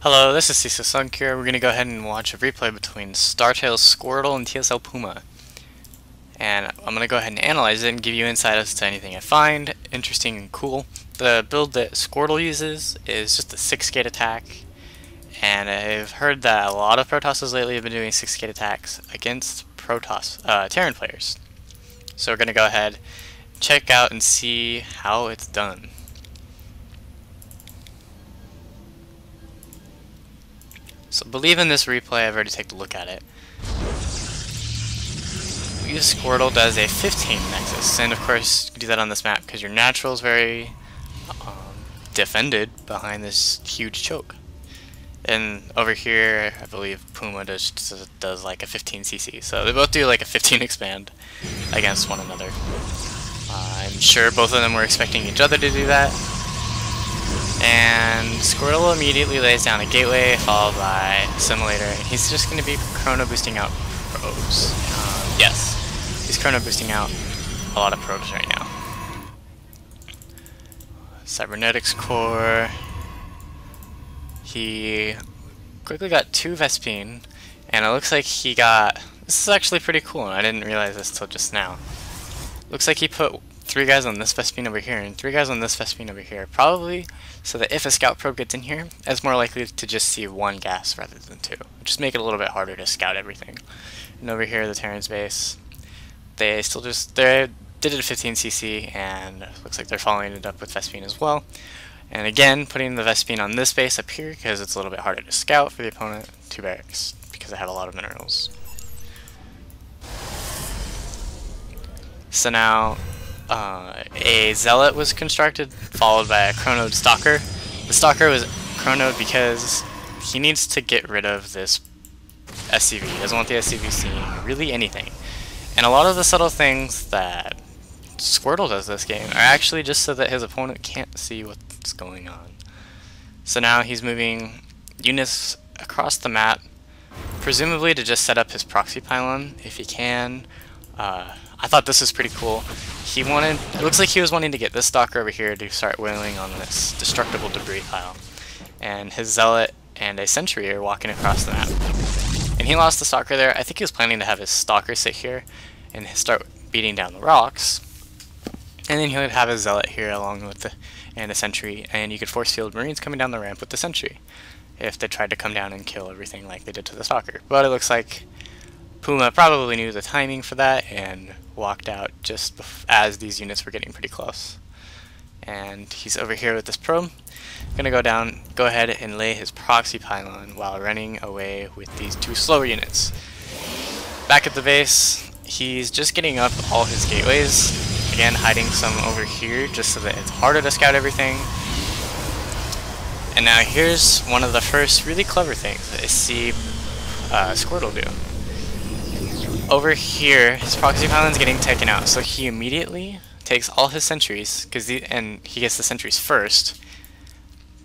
Hello, this is Cecil Sunk here. We're going to go ahead and watch a replay between StarTale's Squirtle and TSL PuMa. And I'm going to go ahead and analyze it and give you insight as to anything I find interesting and cool. The build that Squirtle uses is just a 6-gate attack. And I've heard that a lot of Protosses lately have been doing 6-gate attacks against Terran players. So we're going to go ahead, check out and see how it's done. So believe in this replay, I've already taken a look at it. We use Squirtle does a 15 Nexus, and of course you do that on this map because your natural is very defended behind this huge choke. And over here, I believe PuMa does like a 15 CC, so they both do like a 15 expand against one another. I'm sure both of them were expecting each other to do that. And Squirtle immediately lays down a gateway, followed by Simulator, and he's just going to be chrono boosting out probes. Yes, he's chrono boosting out a lot of probes right now. Cybernetics Core. He quickly got 2 Vespine, and it looks like he got... This is actually pretty cool, and I didn't realize this till just now. Looks like he put 3 guys on this Vespine over here, and 3 guys on this Vespine over here, probably so that if a scout probe gets in here, it's more likely to just see 1 gas rather than 2. Just make it a little bit harder to scout everything. And over here, the Terran's base, they still just, they did it at 15 CC, and looks like they're following it up with Vespine as well. And again, putting the Vespine on this base up here, because it's a little bit harder to scout for the opponent, 2 barracks, because they have a lot of minerals. So now, a Zealot was constructed, followed by a chronoed Stalker. The Stalker was chronoed because he needs to get rid of this SCV. He doesn't want the SCV seeing really anything. And a lot of the subtle things that Squirtle does this game are actually just so that his opponent can't see what's going on. So now he's moving units across the map, presumably to just set up his proxy pylon if he can. I thought this was pretty cool. It looks like he was wanting to get this Stalker over here to start wailing on this destructible debris pile. And his Zealot and a Sentry are walking across the map. And he lost the Stalker there. I think he was planning to have his Stalker sit here and start beating down the rocks. And then he would have his Zealot here along with and a Sentry, and you could force field Marines coming down the ramp with the Sentry if they tried to come down and kill everything like they did to the Stalker. But it looks like PuMa probably knew the timing for that and walked out just as these units were getting pretty close. And he's over here with this probe. Gonna go ahead and lay his proxy pylon while running away with these 2 slower units. Back at the base, he's just getting up all his gateways. Again, hiding some over here just so that it's harder to scout everything. And now here's one of the first really clever things that I see Squirtle do. Over here, his proxy pylon's getting taken out, so he immediately takes all his sentries, and he gets the sentries first,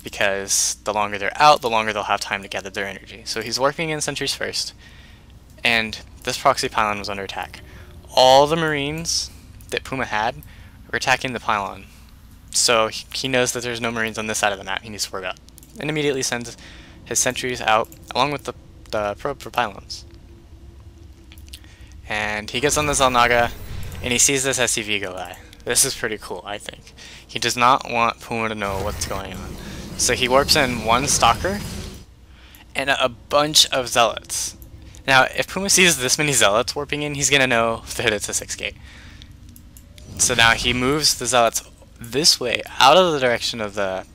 because the longer they're out, the longer they'll have time to gather their energy. So he's warping in sentries first, and this proxy pylon was under attack. All the Marines that PuMa had were attacking the pylon, so he knows that there's no Marines on this side of the map he needs to worry about, and immediately sends his sentries out along with the probe for pylons. And he gets on the Xel'Naga, and he sees this SCV go by. This is pretty cool, I think. He does not want PuMa to know what's going on. So he warps in 1 Stalker and a bunch of Zealots. Now, if PuMa sees this many Zealots warping in, he's going to know that it's a 6-gate. So now he moves the Zealots this way, out of the direction of the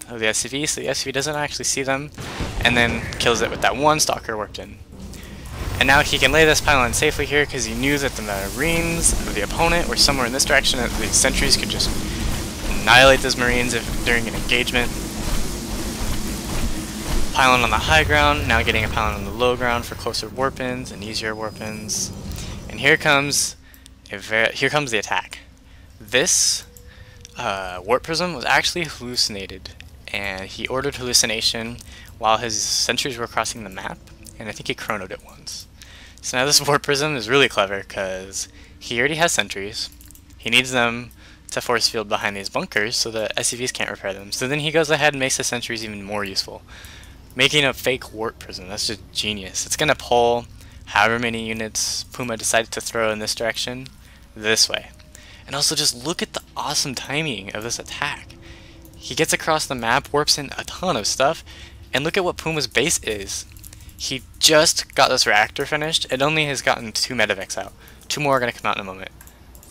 SCV, so the SCV doesn't actually see them, and then kills it with that 1 Stalker warped in. And now he can lay this pylon safely here because he knew that the Marines of the opponent were somewhere in this direction, and these sentries could just annihilate those Marines during an engagement. Pylon on the high ground, now getting a pylon on the low ground for closer warp-ins and easier warp-ins. And here comes the attack. This warp prism was actually hallucinated, and he ordered hallucination while his sentries were crossing the map, and I think he chronoed it once. So now this warp prism is really clever because he already has sentries. He needs them to force field behind these bunkers so the SCVs can't repair them. So then he goes ahead and makes the sentries even more useful. making a fake warp prism. That's just genius. It's gonna pull however many units PuMa decided to throw in this direction, this way. And also just look at the awesome timing of this attack. He gets across the map, warps in a ton of stuff, and look at what PuMa's base is. He just got this reactor finished. It only has gotten 2 medevacs out. 2 more are going to come out in a moment.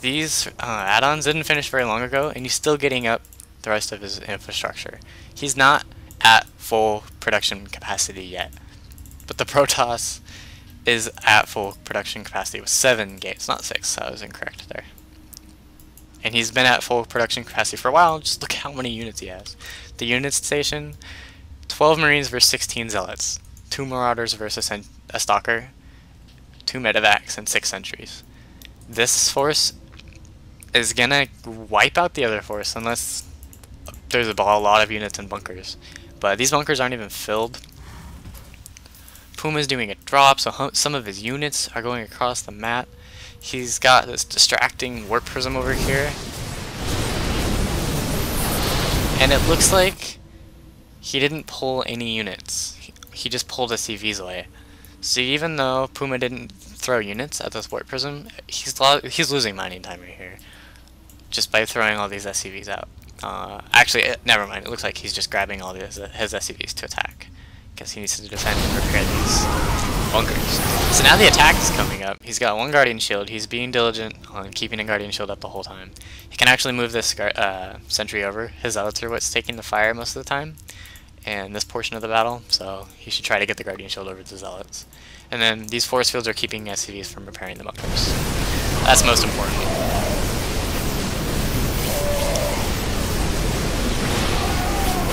These add-ons didn't finish very long ago, and he's still getting up the rest of his infrastructure. He's not at full production capacity yet, but the Protoss is at full production capacity with 7 gates, not 6, so I was incorrect there. And he's been at full production capacity for a while. Just look how many units he has. The unit station, 12 Marines versus 16 Zealots, 2 Marauders versus a Stalker, 2 medevacs, and 6 sentries. This force is gonna wipe out the other force unless there's a lot of units in bunkers. But these bunkers aren't even filled. PuMa's doing a drop, so some of his units are going across the map. He's got this distracting warp prism over here. And it looks like he didn't pull any units. He just pulled SCVs away. So even though PuMa didn't throw units at this warp prism, he's losing mining time right here. Just by throwing all these SCVs out. Actually, never mind. It looks like he's just grabbing all his SCVs to attack. Because he needs to defend and repair these bunkers. So now the attack is coming up. He's got 1 Guardian Shield. He's being diligent on keeping a Guardian Shield up the whole time. He can actually move this sentry over. His Zealots are what's taking the fire most of the time in this portion of the battle, so he should try to get the Guardian Shield over to the Zealots. And then these force fields are keeping SCVs from repairing the bunkers. That's most important.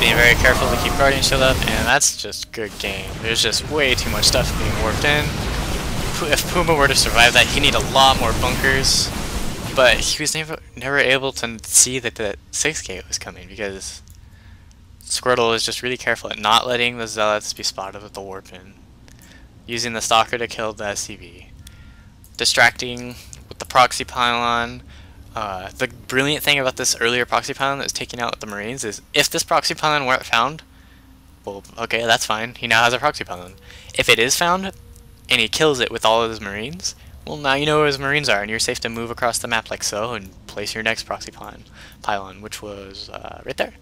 Being very careful to keep Guardian Shield up, and that's just good game. There's just way too much stuff being warped in. If PuMa were to survive that, he'd need a lot more bunkers, but he was never able to see that the 6th gate was coming because Squirtle is just really careful at not letting the Zealots be spotted with the warp in, using the Stalker to kill the SCV, distracting with the proxy pylon. The brilliant thing about this earlier proxy pylon that was taking out the Marines is if this proxy pylon weren't found, well, okay, that's fine. He now has a proxy pylon. If it is found, and he kills it with all of his Marines, well, now you know where his Marines are, and you're safe to move across the map like so, and place your next proxy pylon, which was right there.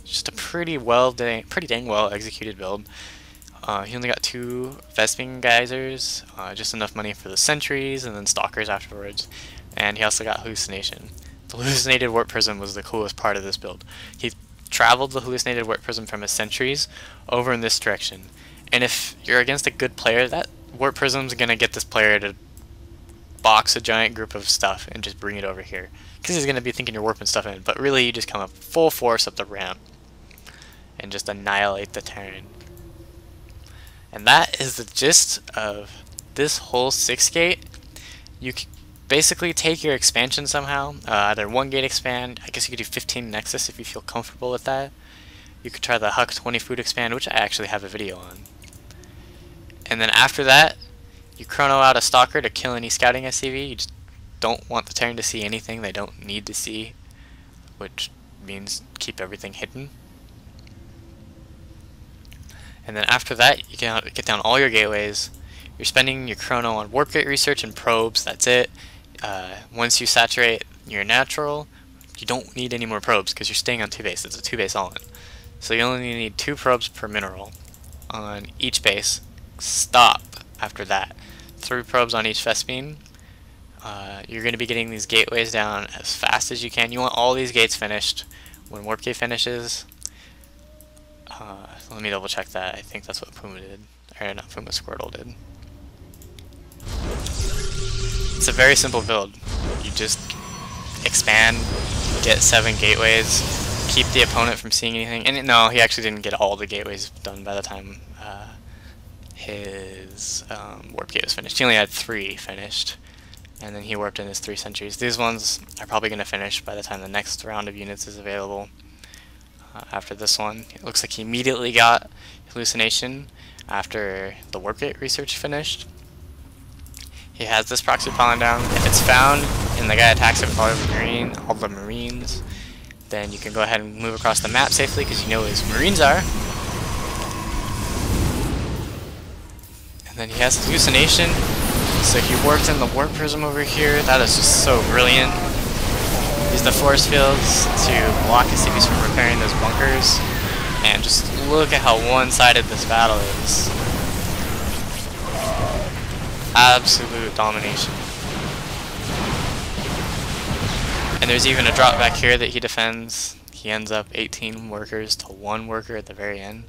Just a pretty dang well executed build. He only got 2 Vesping geysers, just enough money for the sentries, and then stalkers afterwards. And he also got hallucination. The hallucinated warp prism was the coolest part of this build. He traveled the hallucinated warp prism from his sentries over in this direction. And if you're against a good player, that warp prism's gonna get this player to box a giant group of stuff and just bring it over here. Because he's gonna be thinking you're warping stuff in, but really you just come up full force up the ramp and just annihilate the Terran. And that is the gist of this whole 6 gate. You can basically take your expansion somehow, either 1 gate expand. I guess you could do 15 Nexus if you feel comfortable with that. You could try the Huck 20 food expand, which I actually have a video on. And then after that, you chrono out a Stalker to kill any scouting SCV. You just don't want the Terran to see anything they don't need to see, which means keep everything hidden. And then after that, you can get down all your gateways. You're spending your chrono on warp gate research and probes. That's it. Once you saturate your natural, you don't need any more probes because you're staying on 2 bases. It's a 2 base Allin. So you only need 2 probes per mineral on each base. Stop after that. 3 probes on each Vespine. You're going to be getting these gateways down as fast as you can. You want all these gates finished. When warp gate finishes, let me double check that. I think that's what PuMa did. Or not PuMa, Squirtle did. It's a very simple build. You just expand, get 7 gateways, keep the opponent from seeing anything. And no, he actually didn't get all the gateways done by the time his warp gate was finished. He only had 3 finished, and then he warped in his 3 sentries. These ones are probably going to finish by the time the next round of units is available. After this one, it looks like he immediately got hallucination after the warp gate research finished. He has this proxy pylon down. If it's found and the guy attacks it with all the Marines, then you can go ahead and move across the map safely because you know where his Marines are. then he has hallucination. So he worked in the warp prism over here. That is just so brilliant. Use the force fields to block his cities from repairing those bunkers. And just look at how one-sided this battle is. Absolute domination. And there's even a drop back here that he defends. He ends up 18 workers to 1 worker at the very end.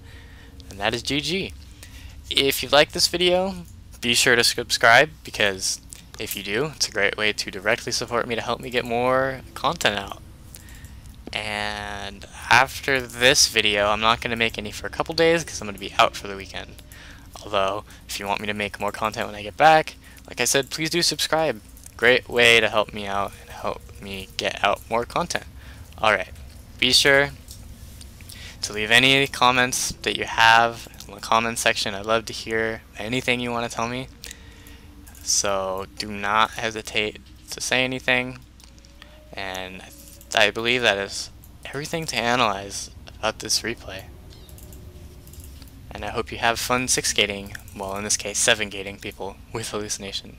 And that is GG. If you like this video, be sure to subscribe, because if you do, it's a great way to directly support me to help me get more content out. And after this video, I'm not going to make any for a couple days because I'm going to be out for the weekend. Although, if you want me to make more content when I get back, like I said, please do subscribe. Great way to help me out and help me get out more content. Alright, be sure to leave any comments that you have in the comment section. I'd love to hear anything you want to tell me. So do not hesitate to say anything. And I believe that is everything to analyze about this replay. And I hope you have fun 6 gating, well in this case 7 gating people with hallucination.